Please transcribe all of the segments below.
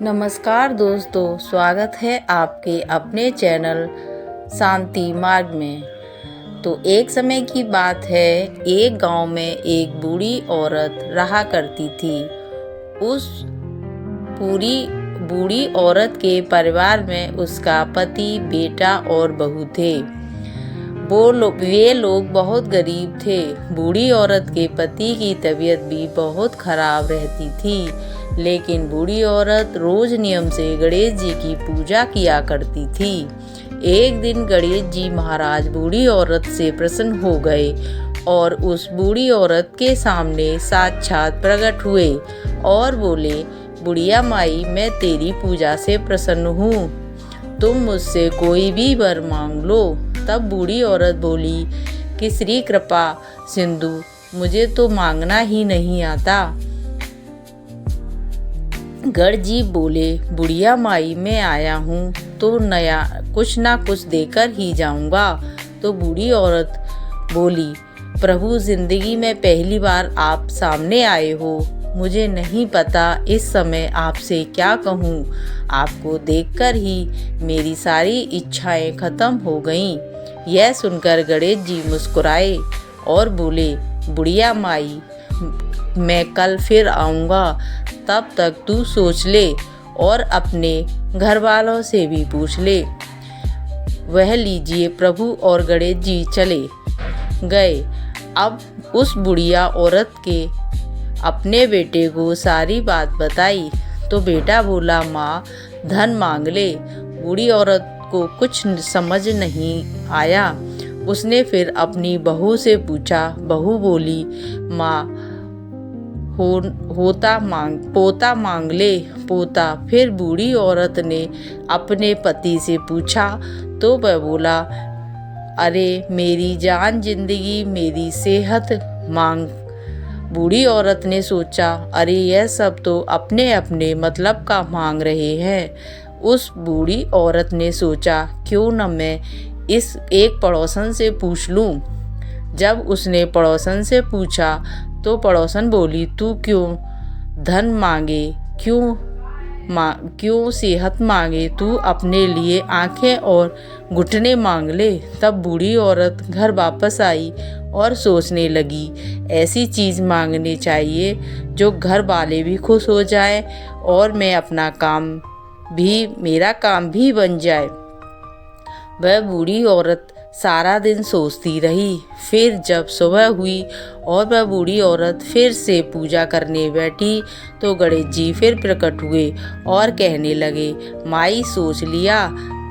नमस्कार दोस्तों, स्वागत है आपके अपने चैनल शांति मार्ग में। तो एक समय की बात है, एक गांव में एक बूढ़ी औरत रहा करती थी। उस पूरी बूढ़ी औरत के परिवार में उसका पति, बेटा और बहू थे। वे लोग बहुत गरीब थे। बूढ़ी औरत के पति की तबीयत भी बहुत खराब रहती थी, लेकिन बूढ़ी औरत रोज नियम से गणेश जी की पूजा किया करती थी। एक दिन गणेश जी महाराज बूढ़ी औरत से प्रसन्न हो गए और उस बूढ़ी औरत के सामने साक्षात प्रकट हुए और बोले, बुढ़िया माई, मैं तेरी पूजा से प्रसन्न हूँ, तुम मुझसे कोई भी वर मांग लो। तब बूढ़ी औरत बोली कि श्री कृपा सिंधु, मुझे तो मांगना ही नहीं आता। गण जी बोले, बुढ़िया माई, मैं आया हूँ तो नया कुछ ना कुछ देकर ही जाऊंगा। तो बूढ़ी औरत बोली, प्रभु, जिंदगी में पहली बार आप सामने आए हो, मुझे नहीं पता इस समय आपसे क्या कहूँ। आपको देखकर ही मेरी सारी इच्छाएं खत्म हो गईं। यह सुनकर गणेश जी मुस्कुराए और बोले, बुढ़िया माई, मैं कल फिर आऊँगा, तब तक तू सोच ले और अपने घर वालों से भी पूछ ले। वह लीजिए प्रभु। और गणेश जी चले गए। अब उस बुढ़िया औरत के अपने बेटे को सारी बात बताई तो बेटा बोला, माँ, धन मांग ले। बूढ़ी औरत को कुछ समझ नहीं आया। उसने फिर अपनी बहू से पूछा। बहू बोली, माँ, पोता मांग ले, पोता। फिर बूढ़ी औरत ने अपने पति से पूछा तो वह बोला, अरे मेरी जान, जिंदगी, मेरी सेहत मांग। बूढ़ी औरत ने सोचा, अरे यह सब तो अपने अपने मतलब का मांग रहे हैं। उस बूढ़ी औरत ने सोचा, क्यों न मैं इस एक पड़ोसन से पूछ लूं। जब उसने पड़ोसन से पूछा तो पड़ोसन बोली, तू क्यों धन मांगे, क्यों सेहत मांगे, तू अपने लिए आंखें और घुटने मांग ले। तब बूढ़ी औरत घर वापस आई और सोचने लगी, ऐसी चीज़ मांगनी चाहिए जो घर वाले भी खुश हो जाए और मेरा काम भी बन जाए। वह बूढ़ी औरत सारा दिन सोचती रही। फिर जब सुबह हुई और वह बूढ़ी औरत फिर से पूजा करने बैठी तो गणेश जी फिर प्रकट हुए और कहने लगे, माई, सोच लिया,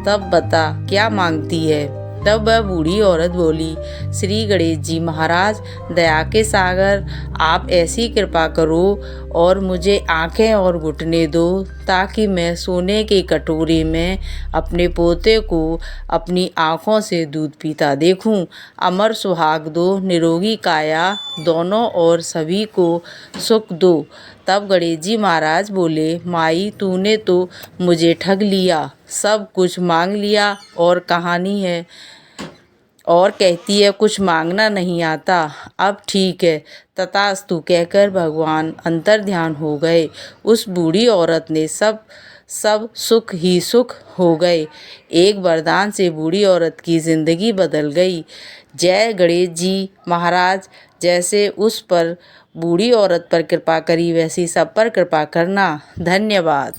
तब बता क्या मांगती है। तब वह बूढ़ी औरत बोली, श्री गणेश जी महाराज, दया के सागर, आप ऐसी कृपा करो और मुझे आंखें और घुटने दो ताकि मैं सोने के कटोरे में अपने पोते को अपनी आंखों से दूध पीता देखूं। अमर सुहाग दो, निरोगी काया दोनों और सभी को सुख दो। तब गणेश जी महाराज बोले, माई, तूने तो मुझे ठग लिया, सब कुछ मांग लिया और कहानी है और कहती है कुछ मांगना नहीं आता। अब ठीक है, तथास्तु कहकर भगवान अंतर्ध्यान हो गए। उस बूढ़ी औरत ने सब सुख ही सुख हो गए। एक वरदान से बूढ़ी औरत की जिंदगी बदल गई। जय गणेश जी महाराज। जैसे उस पर बूढ़ी औरत पर कृपा करी, वैसी सब पर कृपा करना। धन्यवाद।